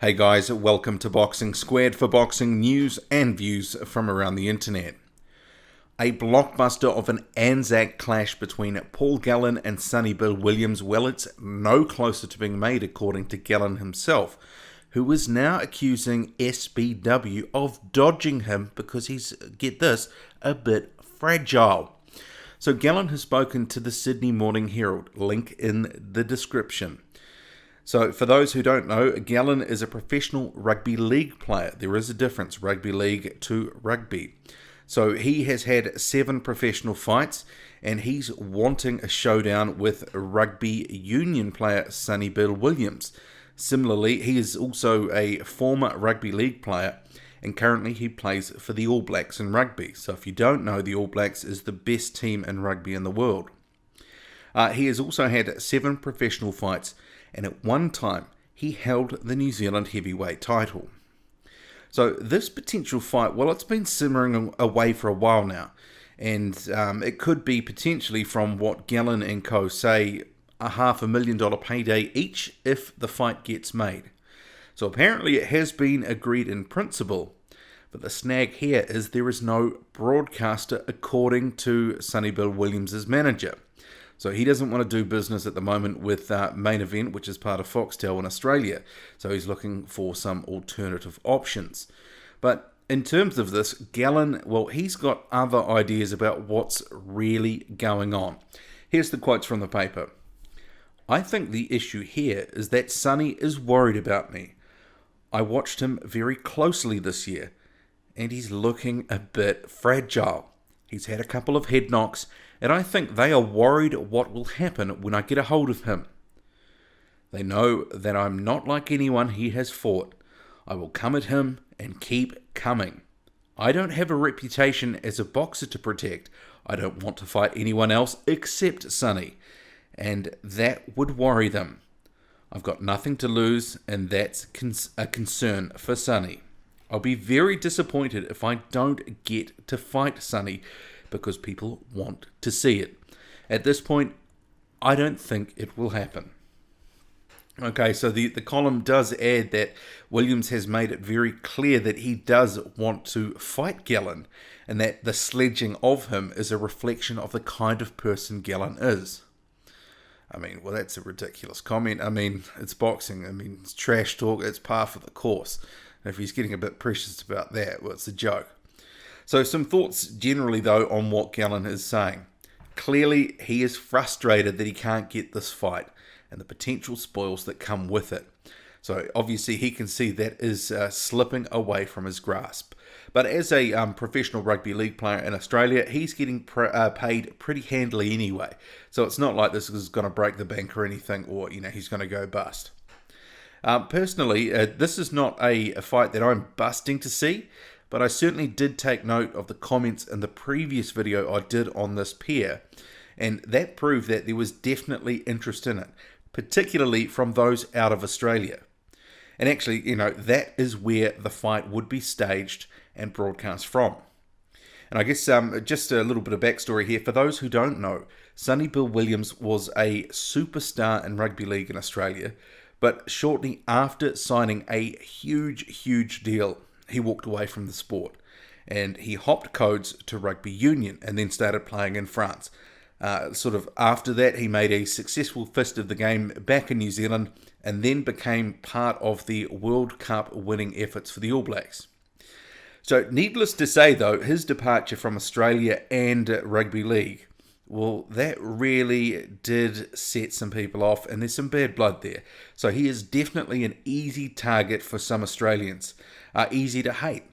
Hey guys, welcome to Boxing Squared for boxing news and views from around the internet. A blockbuster of an Anzac clash between Paul Gallen and Sonny Bill Williams, well, it's no closer to being made according to Gallen himself, who is now accusing SBW of dodging him because he's, get this, a bit fragile. So Gallen has spoken to the Sydney Morning Herald, link in the description. So for those who don't know, Gallen is a professional rugby league player. There is a difference, rugby league to rugby. So he has had 7 professional fights and he's wanting a showdown with rugby union player Sonny Bill Williams. Similarly, he is also a former rugby league player and currently he plays for the All Blacks in rugby. So if you don't know, the All Blacks is the best team in rugby in the world. He has also had 7 professional fights, and at one time he held the New Zealand heavyweight title. So this potential fight, well, it's been simmering away for a while now, and it could be potentially, from what Gallen and co say, a $500,000 payday each if the fight gets made. So apparently it has been agreed in principle, but the snag here is there is no broadcaster according to Sonny Bill Williams' manager. So he doesn't want to do business at the moment with Main Event, which is part of Foxtel in Australia. So he's looking for some alternative options. But in terms of this, Gallen, well, he's got other ideas about what's really going on. Here's the quotes from the paper. "I think the issue here is that Sonny is worried about me. I watched him very closely this year, and he's looking a bit fragile. He's had a couple of head knocks, and I think they are worried what will happen when I get a hold of him. They know that I'm not like anyone he has fought. I will come at him and keep coming. I don't have a reputation as a boxer to protect. I don't want to fight anyone else except Sonny, and that would worry them. I've got nothing to lose, and that's a concern for Sonny. I'll be very disappointed if I don't get to fight Sonny because people want to see it. At this point, I don't think it will happen." Okay, so the column does add that Williams has made it very clear that he does want to fight Gallen, and that the sledging of him is a reflection of the kind of person Gallen is. I mean, well, that's a ridiculous comment. I mean, it's boxing. I mean, it's trash talk. It's par for the course. And if he's getting a bit precious about that, well, it's a joke. So some thoughts generally, though, on what Gallen is saying. Clearly, he is frustrated that he can't get this fight and the potential spoils that come with it. So obviously, he can see that is slipping away from his grasp. But as a professional rugby league player in Australia, he's getting paid pretty handily anyway. So it's not like this is going to break the bank or anything, or he's going to go bust. Personally, this is not a fight that I'm busting to see, but I certainly did take note of the comments in the previous video I did on this pair, and that proved that there was definitely interest in it, particularly from those out of Australia. And actually, that is where the fight would be staged and broadcast from. And I guess just a little bit of backstory here. For those who don't know, Sonny Bill Williams was a superstar in rugby league in Australia, but shortly after signing a huge deal, he walked away from the sport and he hopped codes to rugby union and then started playing in France. Sort of after that, he made a successful fist of the game back in New Zealand and then became part of the World Cup winning efforts for the All Blacks. So needless to say, though, his departure from Australia and rugby league, well, that really did set some people off, and there's some bad blood there. So he is definitely an easy target for some Australians, easy to hate.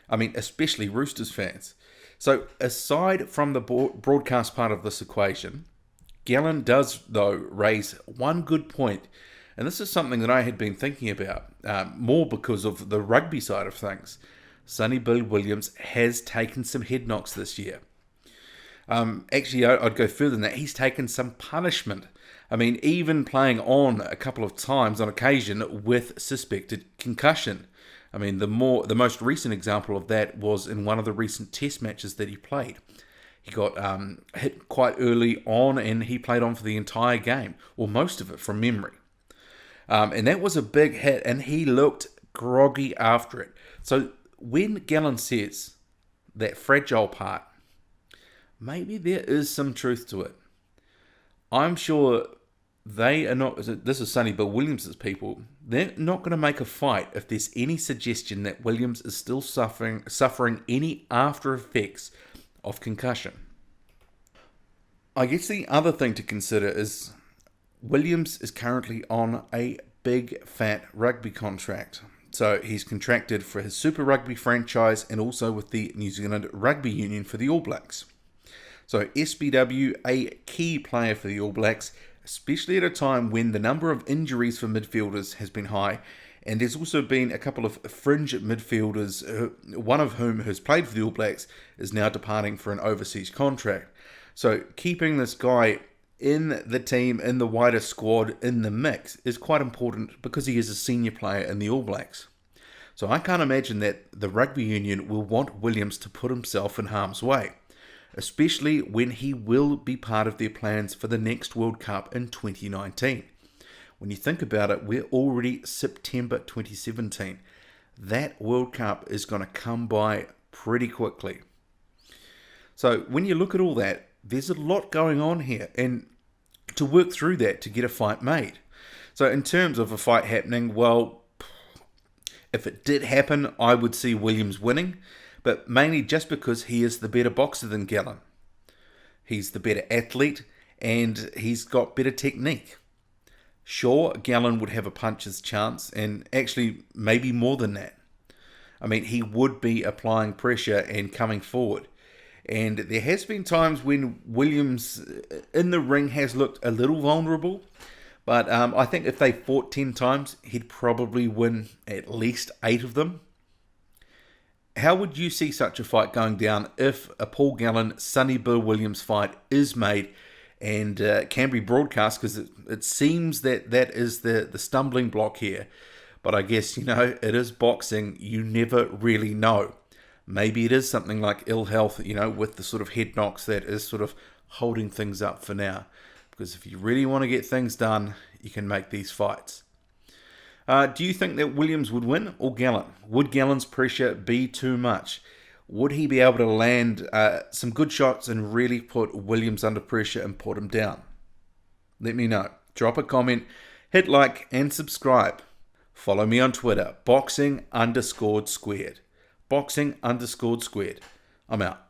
I mean, especially Roosters fans. So aside from the broadcast part of this equation, Gallen does, though, raise one good point, and this is something that I had been thinking about, more because of the rugby side of things. Sonny Bill Williams has taken some head knocks this year. Actually, I'd go further than that. He's taken some punishment. I mean, even playing on a couple of times on occasion with suspected concussion. I mean, the most recent example of that was in one of the recent test matches that he played. He got hit quite early on and he played on for the entire game, or most of it from memory. And that was a big hit, and he looked groggy after it. So when Gallen says that fragile part, maybe there is some truth to it. I'm sure they are not, this is Sonny Bill Williams' people, they're not going to make a fight if there's any suggestion that Williams is still suffering any after effects of concussion. I guess the other thing to consider is Williams is currently on a big fat rugby contract. So he's contracted for his Super Rugby franchise and also with the New Zealand Rugby Union for the All Blacks. So SBW, a key player for the All Blacks, especially at a time when the number of injuries for midfielders has been high, and there's also been a couple of fringe midfielders, one of whom has played for the All Blacks is now departing for an overseas contract. So keeping this guy in the team, in the wider squad, in the mix is quite important because he is a senior player in the All Blacks. So I can't imagine that the Rugby Union will want Williams to put himself in harm's way, especially when he will be part of their plans for the next World Cup in 2019. When you think about it, we're already September 2017. That World Cup is going to come by pretty quickly. So when you look at all that, there's a lot going on here, and to work through that to get a fight made. So in terms of a fight happening, well, if it did happen, I would see Williams winning, but mainly just because he is the better boxer than Gallen. He's the better athlete, and he's got better technique. Sure, Gallen would have a puncher's chance, and actually maybe more than that. I mean, he would be applying pressure and coming forward. And there has been times when Williams in the ring has looked a little vulnerable, but I think if they fought 10 times, he'd probably win at least 8 of them. How would you see such a fight going down if a Paul Gallen, Sonny Bill Williams fight is made and can be broadcast? Because it seems that is the stumbling block here. But I guess, it is boxing. You never really know. Maybe it is something like ill health, with the sort of head knocks that is sort of holding things up for now. Because if you really want to get things done, you can make these fights. Do you think that Williams would win or Gallen? Would Gallen's pressure be too much? Would he be able to land some good shots and really put Williams under pressure and put him down? Let me know. Drop a comment, hit like and subscribe. Follow me on Twitter, boxing_squared. Boxing_squared. I'm out.